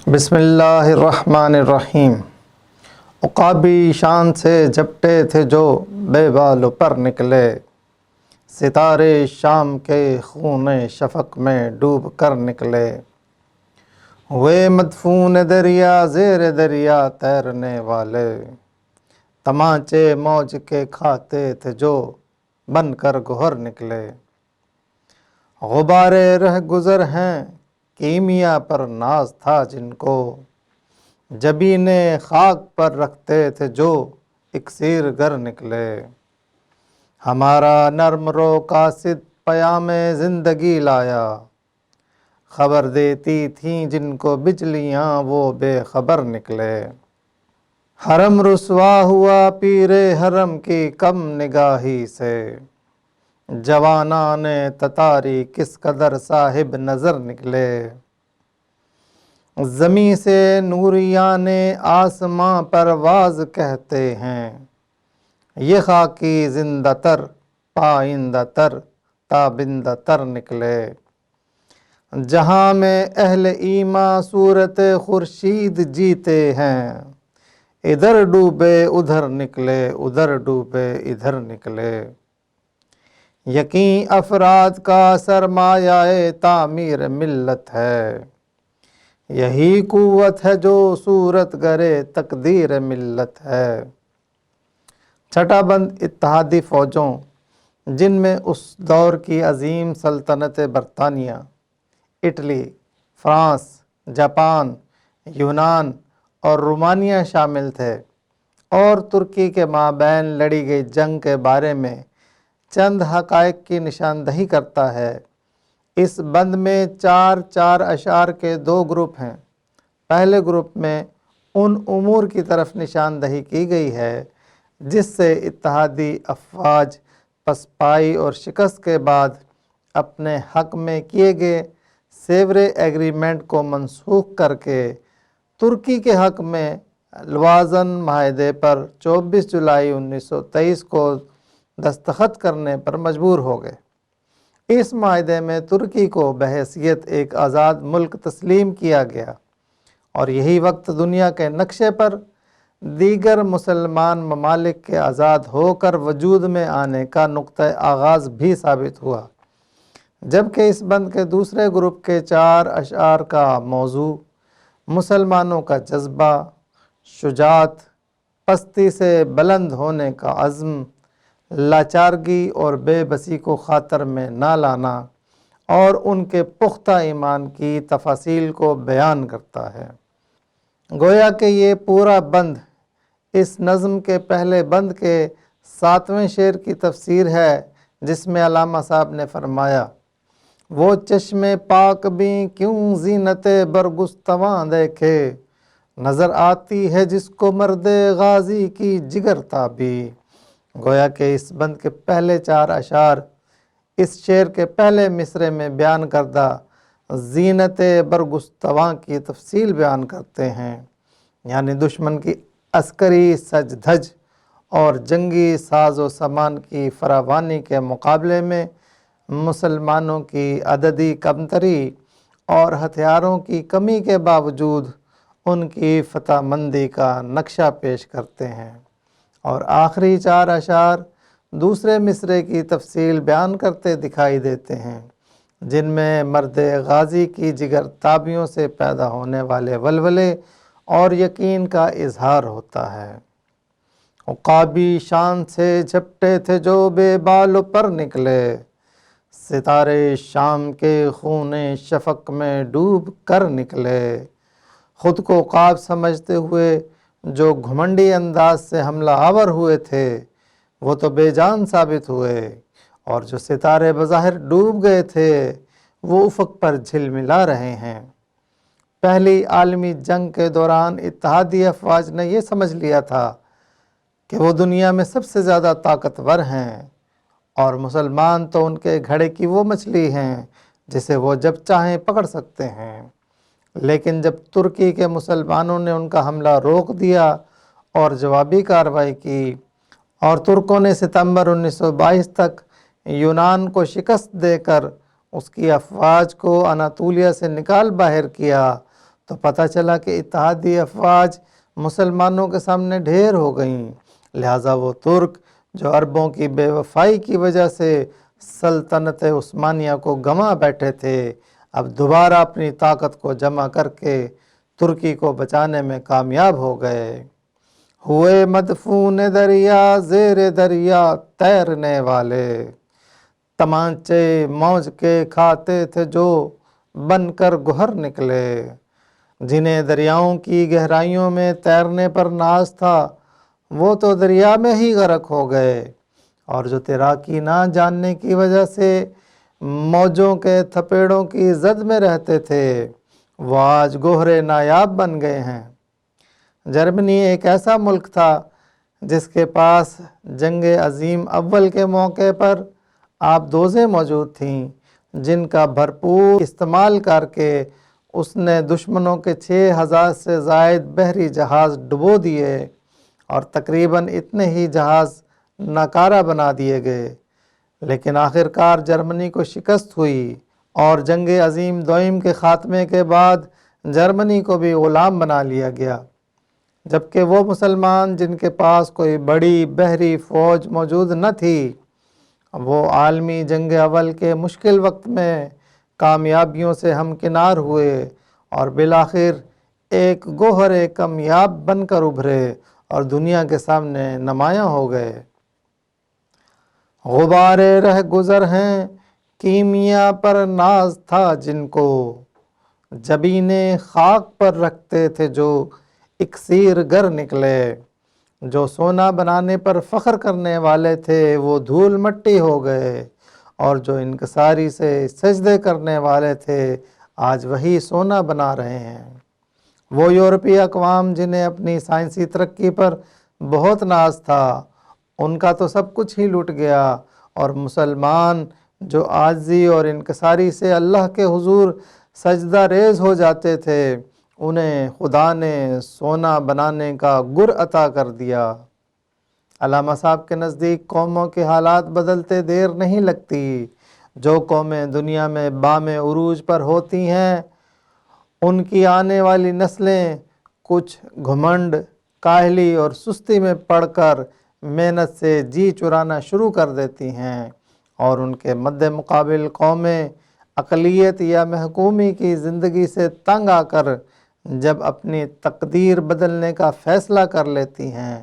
بسم اللہ الرحمن الرحیم۔ عقابی شان سے جھپٹے تھے جو بے بالوں پر نکلے، ستارے شام کے خون شفق میں ڈوب کر نکلے، ہوئے مدفون دریا زیر دریا تیرنے والے، تمانچے موج کے کھاتے تھے جو بن کر گوہر نکلے، غبارے رہ گزر ہیں کیمیا پر ناز تھا جن کو، جبین خاک پر رکھتے تھے جو اکسیر گر نکلے، ہمارا نرم رو قاصد پیام زندگی لایا، خبر دیتی تھیں جن کو بجلیاں وہ بے خبر نکلے، حرم رسوا ہوا پیر حرم کی کم نگاہی سے، جوانان تتاری کس قدر صاحب نظر نکلے، زمیں سے نوریان آسماں پرواز کہتے ہیں، یہ خاکی زندہ تر پائندہ تر تابندہ تر نکلے، جہاں میں اہل ایمان صورت خورشید جیتے ہیں، ادھر ڈوبے ادھر نکلے ادھر ڈوبے ادھر نکلے، یقین افراد کا سرمایہ تعمیر ملت ہے، یہی قوت ہے جو صورت گرے تقدیر ملت ہے، چھٹا بند اتحادی فوجوں جن میں اس دور کی عظیم سلطنت برطانیہ، اٹلی، فرانس، جاپان، یونان اور رومانیہ شامل تھے، اور ترکی کے مابین لڑی گئی جنگ کے بارے میں چند حقائق کی نشاندہی کرتا ہے۔ اس بند میں چار اشعار کے دو گروپ ہیں۔ پہلے گروپ میں ان امور کی طرف نشاندہی کی گئی ہے جس سے اتحادی افواج پسپائی اور شکست کے بعد اپنے حق میں کیے گئے سیورے ایگریمنٹ کو منسوخ کر کے ترکی کے حق میں لوازن معاہدے پر 24 جولائی 1923 کو دستخط کرنے پر مجبور ہو گئے۔ اس معاہدے میں ترکی کو بحیثیت ایک آزاد ملک تسلیم کیا گیا، اور یہی وقت دنیا کے نقشے پر دیگر مسلمان ممالک کے آزاد ہو کر وجود میں آنے کا نقطہ آغاز بھی ثابت ہوا، جبکہ اس بند کے دوسرے گروپ کے 4 اشعار کا موضوع مسلمانوں کا جذبہ، شجاعت، پستی سے بلند ہونے کا عزم، لاچارگی اور بے بسی کو خاطر میں نہ لانا اور ان کے پختہ ایمان کی تفاصیل کو بیان کرتا ہے۔ گویا کہ یہ پورا بند اس نظم کے پہلے بند کے 7ویں شعر کی تفسیر ہے، جس میں علامہ صاحب نے فرمایا، وہ چشم پاک بھی کیوں زینت برگستواں دیکھے، نظر آتی ہے جس کو مرد غازی کی جگر تابی۔ گویا کہ اس بند کے پہلے 4 اشعار اس شعر کے پہلے مصرعے میں بیان کردہ زینت برگستواں کی تفصیل بیان کرتے ہیں، یعنی دشمن کی عسکری سج دھج اور جنگی ساز و سامان کی فراوانی کے مقابلے میں مسلمانوں کی عددی کمتری اور ہتھیاروں کی کمی کے باوجود ان کی فتح مندی کا نقشہ پیش کرتے ہیں، اور آخری 4 اشعار دوسرے مصرعے کی تفصیل بیان کرتے دکھائی دیتے ہیں، جن میں مرد غازی کی جگر تابیوں سے پیدا ہونے والے ولولے اور یقین کا اظہار ہوتا ہے۔ عقابی شان سے جھپٹے تھے جو بے بالوں پر نکلے، ستارے شام کے خون شفق میں ڈوب کر نکلے، خود کو عقاب سمجھتے ہوئے جو گھمنڈی انداز سے حملہ آور ہوئے تھے وہ تو بے جان ثابت ہوئے، اور جو ستارے بظاہر ڈوب گئے تھے وہ افق پر جھلملا رہے ہیں۔ پہلی عالمی جنگ کے دوران اتحادی افواج نے یہ سمجھ لیا تھا کہ وہ دنیا میں سب سے زیادہ طاقتور ہیں، اور مسلمان تو ان کے گھڑے کی وہ مچھلی ہیں جسے وہ جب چاہیں پکڑ سکتے ہیں۔ لیکن جب ترکی کے مسلمانوں نے ان کا حملہ روک دیا اور جوابی کارروائی کی، اور ترکوں نے ستمبر 1922 تک یونان کو شکست دے کر اس کی افواج کو اناطولیہ سے نکال باہر کیا، تو پتہ چلا کہ اتحادی افواج مسلمانوں کے سامنے ڈھیر ہو گئیں، لہٰذا وہ ترک جو عربوں کی بے وفائی کی وجہ سے سلطنت عثمانیہ کو گنوا بیٹھے تھے، اب دوبارہ اپنی طاقت کو جمع کر کے ترکی کو بچانے میں کامیاب ہو گئے۔ ہوئے مدفون دریا زیر دریا تیرنے والے، تمانچے موج کے کھاتے تھے جو بن کر گوہر نکلے۔ جنہیں دریاؤں کی گہرائیوں میں تیرنے پر ناز تھا وہ تو دریا میں ہی غرق ہو گئے، اور جو تیراکی نہ جاننے کی وجہ سے موجوں کے تھپیڑوں کی زد میں رہتے تھے وہ آج گوہرے نایاب بن گئے ہیں۔ جرمنی ایک ایسا ملک تھا جس کے پاس جنگ عظیم اول کے موقع پر آب دوزیں موجود تھیں، جن کا بھرپور استعمال کر کے اس نے دشمنوں کے 6000 سے زائد بحری جہاز ڈبو دیے اور تقریباً اتنے ہی جہاز ناکارہ بنا دیے گئے۔ لیکن آخرکار جرمنی کو شکست ہوئی اور جنگ عظیم دوئم کے خاتمے کے بعد جرمنی کو بھی غلام بنا لیا گیا، جبکہ وہ مسلمان جن کے پاس کوئی بڑی بحری فوج موجود نہ تھی وہ عالمی جنگ اول کے مشکل وقت میں کامیابیوں سے ہمکنار ہوئے اور بالآخر ایک گوہر کامیاب بن کر ابھرے اور دنیا کے سامنے نمایاں ہو گئے۔ غبار رہ گزر ہیں کیمیا پر ناز تھا جن کو، جبین خاک پر رکھتے تھے جو اکسیر گر نکلے۔ جو سونا بنانے پر فخر کرنے والے تھے وہ دھول مٹی ہو گئے، اور جو انکساری سے سجدے کرنے والے تھے آج وہی سونا بنا رہے ہیں۔ وہ یورپی اقوام جنہیں اپنی سائنسی ترقی پر بہت ناز تھا ان کا تو سب کچھ ہی لٹ گیا، اور مسلمان جو عاجزی اور انکساری سے اللہ کے حضور سجدہ ریز ہو جاتے تھے انہیں خدا نے سونا بنانے کا گر عطا کر دیا۔ علامہ صاحب کے نزدیک قوموں کے حالات بدلتے دیر نہیں لگتی۔ جو قومیں دنیا میں بام عروج پر ہوتی ہیں ان کی آنے والی نسلیں کچھ گھمنڈ، کاہلی اور سستی میں پڑ کر محنت سے جی چرانا شروع کر دیتی ہیں، اور ان کے مد مقابل قومیں اقلیت یا محکومی کی زندگی سے تنگ آ کر جب اپنی تقدیر بدلنے کا فیصلہ کر لیتی ہیں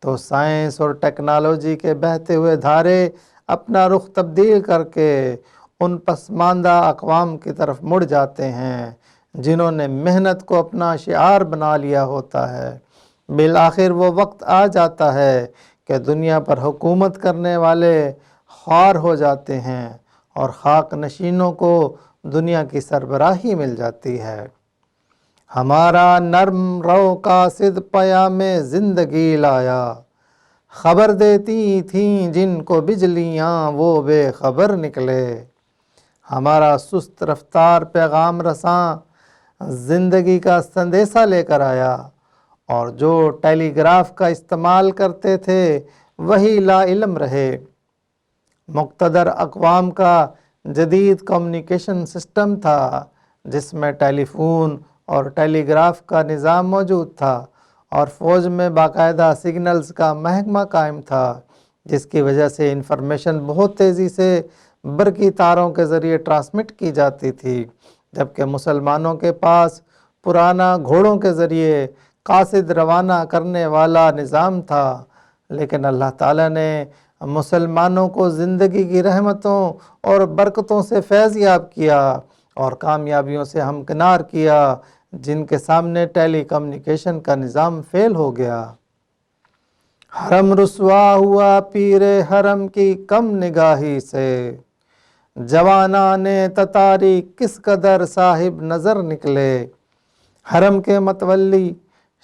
تو سائنس اور ٹیکنالوجی کے بہتے ہوئے دھارے اپنا رخ تبدیل کر کے ان پسماندہ اقوام کی طرف مڑ جاتے ہیں جنہوں نے محنت کو اپنا شعار بنا لیا ہوتا ہے۔ بالآخر وہ وقت آ جاتا ہے کہ دنیا پر حکومت کرنے والے خوار ہو جاتے ہیں اور خاک نشینوں کو دنیا کی سربراہی مل جاتی ہے۔ ہمارا نرم رو قاصد پیام زندگی لایا، خبر دیتی تھیں جن کو بجلیاں وہ بے خبر نکلے۔ ہمارا سست رفتار پیغام رساں زندگی کا سندیسہ لے کر آیا، اور جو ٹیلی گراف کا استعمال کرتے تھے وہی لا علم رہے۔ مقتدر اقوام کا جدید کمیونیکیشن سسٹم تھا جس میں ٹیلی فون اور ٹیلی گراف کا نظام موجود تھا، اور فوج میں باقاعدہ سگنلز کا محکمہ قائم تھا جس کی وجہ سے انفارمیشن بہت تیزی سے برقی تاروں کے ذریعے ٹرانسمٹ کی جاتی تھی، جبکہ مسلمانوں کے پاس پرانا گھوڑوں کے ذریعے قاصد روانہ کرنے والا نظام تھا۔ لیکن اللہ تعالیٰ نے مسلمانوں کو زندگی کی رحمتوں اور برکتوں سے فیض یاب کیا اور کامیابیوں سے ہمکنار کیا جن کے سامنے ٹیلی کمیونیکیشن کا نظام فیل ہو گیا۔ حرم رسوا ہوا پیر حرم کی کم نگاہی سے، جوانان تتاری کس قدر صاحب نظر نکلے۔ حرم کے متولی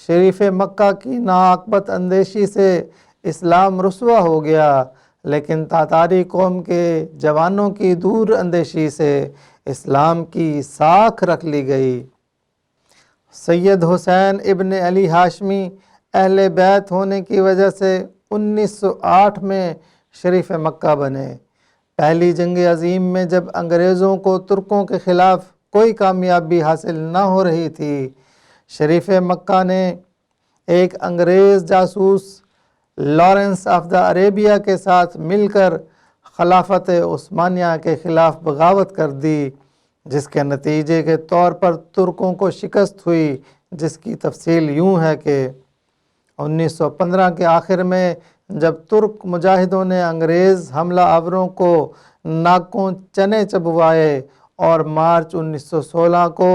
شریف مکہ کی ناعاقبت اندیشی سے اسلام رسوا ہو گیا، لیکن تاتاری قوم کے جوانوں کی دور اندیشی سے اسلام کی ساکھ رکھ لی گئی۔ سید حسین ابن علی ہاشمی اہل بیت ہونے کی وجہ سے 1908 میں شریف مکہ بنے۔ پہلی جنگ عظیم میں جب انگریزوں کو ترکوں کے خلاف کوئی کامیابی حاصل نہ ہو رہی تھی، شریف مکہ نے ایک انگریز جاسوس لارنس آف دا عربیہ کے ساتھ مل کر خلافت عثمانیہ کے خلاف بغاوت کر دی، جس کے نتیجے کے طور پر ترکوں کو شکست ہوئی، جس کی تفصیل یوں ہے کہ 1915 کے آخر میں جب ترک مجاہدوں نے انگریز حملہ آوروں کو ناکوں چنے چبوائے اور مارچ 1916 کو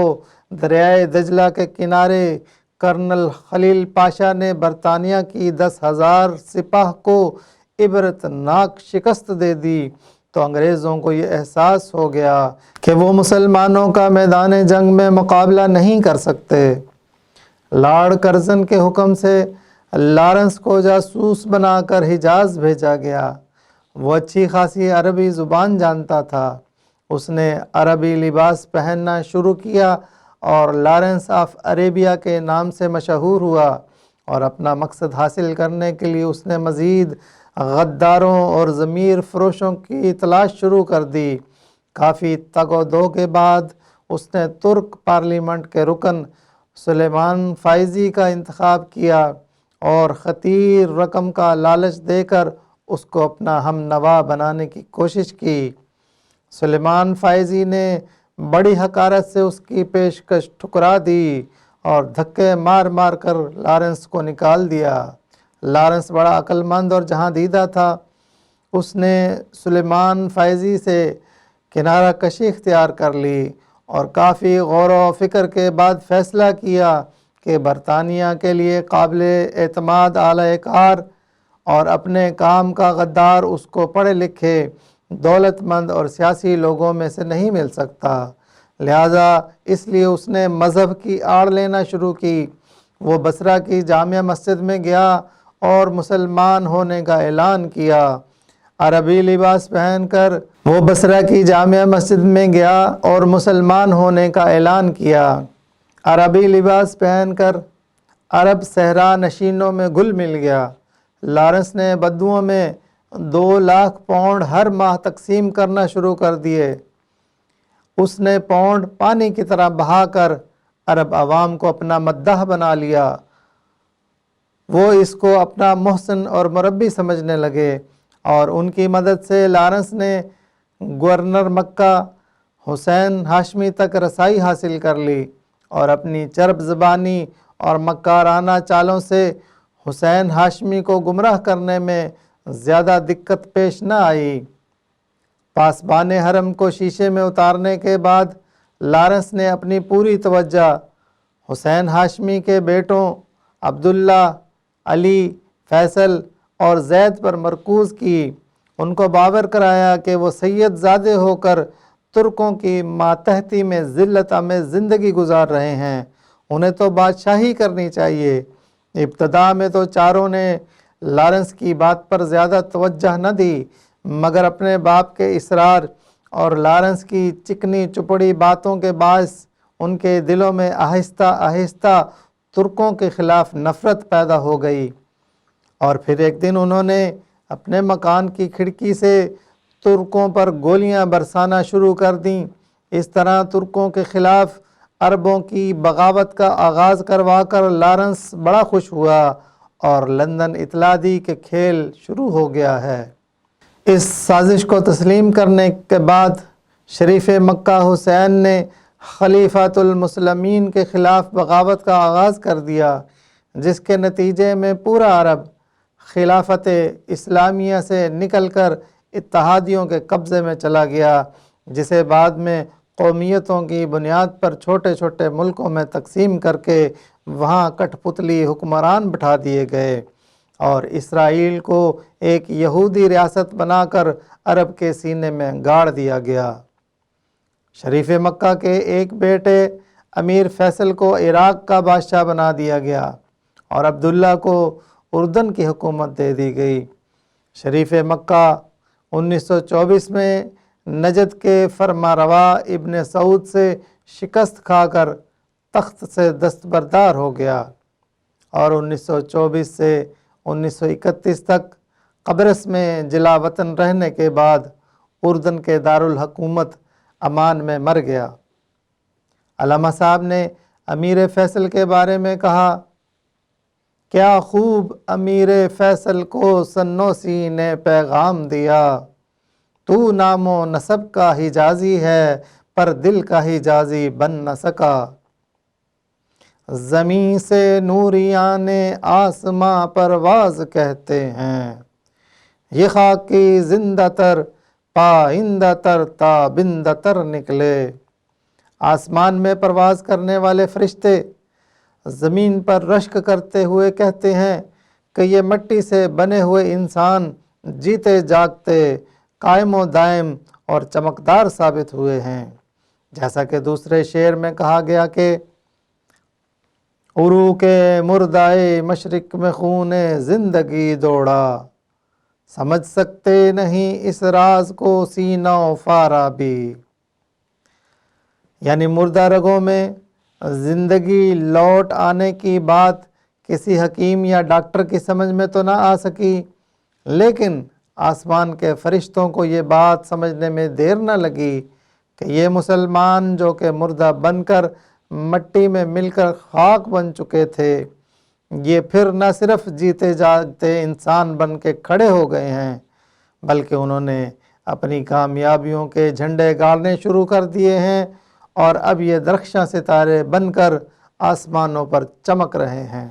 دریائے دجلہ کے کنارے کرنل خلیل پاشا نے برطانیہ کی 10,000 سپاہ کو عبرتناک شکست دے دی، تو انگریزوں کو یہ احساس ہو گیا کہ وہ مسلمانوں کا میدان جنگ میں مقابلہ نہیں کر سکتے۔ لارڈ کرزن کے حکم سے لارنس کو جاسوس بنا کر حجاز بھیجا گیا۔ وہ اچھی خاصی عربی زبان جانتا تھا۔ اس نے عربی لباس پہننا شروع کیا اور لارنس آف عربیہ کے نام سے مشہور ہوا، اور اپنا مقصد حاصل کرنے کے لیے اس نے مزید غداروں اور ضمیر فروشوں کی تلاش شروع کر دی۔ کافی تگ و دو کے بعد اس نے ترک پارلیمنٹ کے رکن سلیمان فائزی کا انتخاب کیا اور خطیر رقم کا لالچ دے کر اس کو اپنا ہم نوا بنانے کی کوشش کی۔ سلیمان فائزی نے بڑی حقارت سے اس کی پیشکش ٹھکرا دی اور دھکے مار مار کر لارنس کو نکال دیا۔ لارنس بڑا عقل مند اور جہاں دیدہ تھا، اس نے سلیمان فائزی سے کنارہ کشی اختیار کر لی اور کافی غور و فکر کے بعد فیصلہ کیا کہ برطانیہ کے لیے قابل اعتماد اعلی کار اور اپنے کام کا غدار اس کو پڑھے لکھے، دولت مند اور سیاسی لوگوں میں سے نہیں مل سکتا۔ لہٰذا اس لیے اس نے مذہب کی آڑ لینا شروع کی۔ وہ بصرہ کی جامع مسجد میں گیا اور مسلمان ہونے کا اعلان کیا۔ عربی لباس پہن کر وہ بصرہ کی جامع مسجد میں گیا اور مسلمان ہونے کا اعلان کیا۔ عربی لباس پہن کر عرب صحرا نشینوں میں گل مل گیا۔ لارنس نے بدوؤں میں 2,00,000 پاؤنڈ ہر ماہ تقسیم کرنا شروع کر دیے۔ اس نے پاؤنڈ پانی کی طرح بہا کر عرب عوام کو اپنا مداح بنا لیا۔ وہ اس کو اپنا محسن اور مربی سمجھنے لگے اور ان کی مدد سے لارنس نے گورنر مکہ حسین ہاشمی تک رسائی حاصل کر لی اور اپنی چرب زبانی اور مکارانہ چالوں سے حسین ہاشمی کو گمراہ کرنے میں زیادہ دقت پیش نہ آئی۔ پاسبان حرم کو شیشے میں اتارنے کے بعد لارنس نے اپنی پوری توجہ حسین ہاشمی کے بیٹوں عبداللہ، علی، فیصل اور زید پر مرکوز کی۔ ان کو باور کرایا کہ وہ سید زادے ہو کر ترکوں کی ماتحتی میں ذلت میں زندگی گزار رہے ہیں، انہیں تو بادشاہی کرنی چاہیے۔ ابتدا میں تو چاروں نے لارنس کی بات پر زیادہ توجہ نہ دی، مگر اپنے باپ کے اصرار اور لارنس کی چکنی چپڑی باتوں کے باعث ان کے دلوں میں آہستہ آہستہ ترکوں کے خلاف نفرت پیدا ہو گئی، اور پھر ایک دن انہوں نے اپنے مکان کی کھڑکی سے ترکوں پر گولیاں برسانا شروع کر دیں۔ اس طرح ترکوں کے خلاف عربوں کی بغاوت کا آغاز کروا کر لارنس بڑا خوش ہوا اور لندن اطلاع دی کہ کھیل شروع ہو گیا ہے۔ اس سازش کو تسلیم کرنے کے بعد شریف مکہ حسین نے خلیفۃ المسلمین کے خلاف بغاوت کا آغاز کر دیا، جس کے نتیجے میں پورا عرب خلافت اسلامیہ سے نکل کر اتحادیوں کے قبضے میں چلا گیا، جسے بعد میں قومیتوں کی بنیاد پر چھوٹے چھوٹے ملکوں میں تقسیم کر کے وہاں کٹ پتلی حکمران بٹھا دیے گئے اور اسرائیل کو ایک یہودی ریاست بنا کر عرب کے سینے میں گاڑ دیا گیا۔ شریف مکہ کے ایک بیٹے امیر فیصل کو عراق کا بادشاہ بنا دیا گیا اور عبداللہ کو اردن کی حکومت دے دی گئی۔ شریف مکہ 1924 میں نجد کے فرمانروا ابن سعود سے شکست کھا کر تخت سے دستبردار ہو گیا اور 1924 سے 1931 تک قبرص میں جلا وطن رہنے کے بعد اردن کے دارالحکومت عمان میں مر گیا۔ علامہ صاحب نے امیر فیصل کے بارے میں کہا، کیا خوب امیر فیصل کو سنوسی نے پیغام دیا، تو نام و نسب کا حجازی ہے پر دل کا حجازی بن نہ سکا۔ زمین سے نوریان آسماں پرواز کہتے ہیں، یہ خاکی زندہ تر پائندہ تر تابندہ تر نکلے۔ آسمان میں پرواز کرنے والے فرشتے زمین پر رشک کرتے ہوئے کہتے ہیں کہ یہ مٹی سے بنے ہوئے انسان جیتے جاگتے، قائم و دائم اور چمکدار ثابت ہوئے ہیں۔ جیسا کہ دوسرے شعر میں کہا گیا کہ عروق مردائے مشرق میں خون زندگی دوڑا، سمجھ سکتے نہیں اس راز کو سینہ و فارابی۔ یعنی مردہ رگوں میں زندگی لوٹ آنے کی بات کسی حکیم یا ڈاکٹر کی سمجھ میں تو نہ آ سکی، لیکن آسمان کے فرشتوں کو یہ بات سمجھنے میں دیر نہ لگی کہ یہ مسلمان جو کہ مردہ بن کر مٹی میں مل کر خاک بن چکے تھے، یہ پھر نہ صرف جیتے جاگتے انسان بن کے کھڑے ہو گئے ہیں، بلکہ انہوں نے اپنی کامیابیوں کے جھنڈے گاڑنے شروع کر دیے ہیں اور اب یہ درخشاں ستارے بن کر آسمانوں پر چمک رہے ہیں۔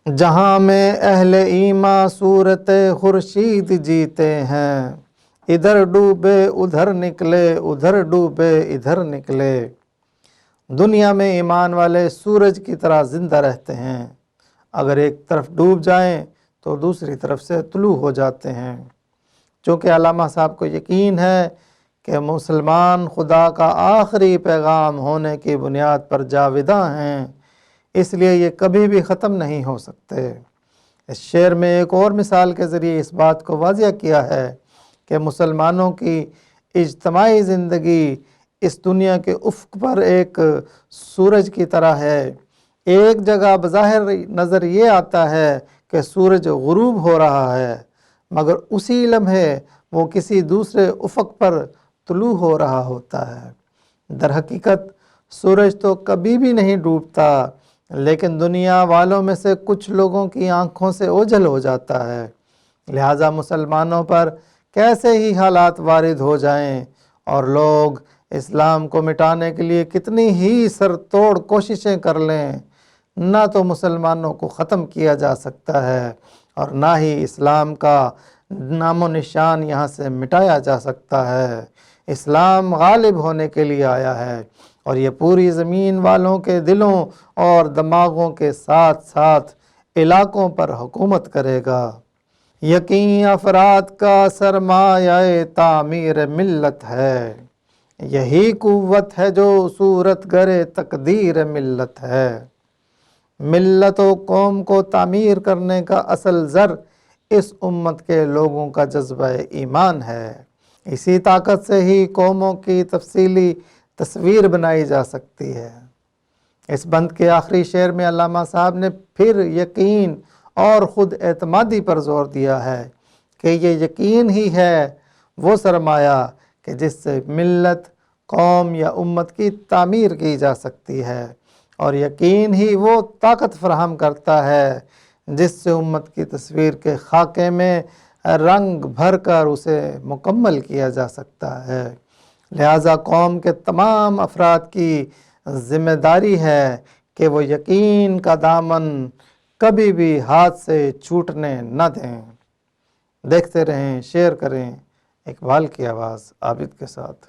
جہاں میں اہل ایمان صورت خورشید جیتے ہیں، ادھر ڈوبے ادھر نکلے ادھر ڈوبے ادھر نکلے۔ دنیا میں ایمان والے سورج کی طرح زندہ رہتے ہیں، اگر ایک طرف ڈوب جائیں تو دوسری طرف سے طلوع ہو جاتے ہیں۔ چونکہ علامہ صاحب کو یقین ہے کہ مسلمان خدا کا آخری پیغام ہونے کی بنیاد پر جاوداں ہیں، اس لیے یہ کبھی بھی ختم نہیں ہو سکتے۔ اس شعر میں ایک اور مثال کے ذریعے اس بات کو واضح کیا ہے کہ مسلمانوں کی اجتماعی زندگی اس دنیا کے افق پر ایک سورج کی طرح ہے۔ ایک جگہ بظاہر نظر یہ آتا ہے کہ سورج غروب ہو رہا ہے، مگر اسی لمحے وہ کسی دوسرے افق پر طلوع ہو رہا ہوتا ہے۔ در حقیقت سورج تو کبھی بھی نہیں ڈوبتا، لیکن دنیا والوں میں سے کچھ لوگوں کی آنکھوں سے اوجھل ہو جاتا ہے۔ لہٰذا مسلمانوں پر کیسے ہی حالات وارد ہو جائیں اور لوگ اسلام کو مٹانے کے لیے کتنی ہی سر توڑ کوششیں کر لیں، نہ تو مسلمانوں کو ختم کیا جا سکتا ہے اور نہ ہی اسلام کا نام و نشان یہاں سے مٹایا جا سکتا ہے۔ اسلام غالب ہونے کے لیے آیا ہے اور یہ پوری زمین والوں کے دلوں اور دماغوں کے ساتھ ساتھ علاقوں پر حکومت کرے گا۔ یقین افراد کا سرمایہ تعمیر ملت ہے، یہی قوت ہے جو صورت گرے تقدیر ملت ہے۔ ملت و قوم کو تعمیر کرنے کا اصل زر اس امت کے لوگوں کا جذبہ ایمان ہے۔ اسی طاقت سے ہی قوموں کی تفصیلی تصویر بنائی جا سکتی ہے۔ اس بند کے آخری شعر میں علامہ صاحب نے پھر یقین اور خود اعتمادی پر زور دیا ہے کہ یہ یقین ہی ہے وہ سرمایہ کہ جس سے ملت، قوم یا امت کی تعمیر کی جا سکتی ہے، اور یقین ہی وہ طاقت فراہم کرتا ہے جس سے امت کی تصویر کے خاکے میں رنگ بھر کر اسے مکمل کیا جا سکتا ہے۔ لہٰذا قوم کے تمام افراد کی ذمہ داری ہے کہ وہ یقین کا دامن کبھی بھی ہاتھ سے چھوٹنے نہ دیں۔ دیکھتے رہیں، شیئر کریں۔ اقبال کی آواز عابد کے ساتھ۔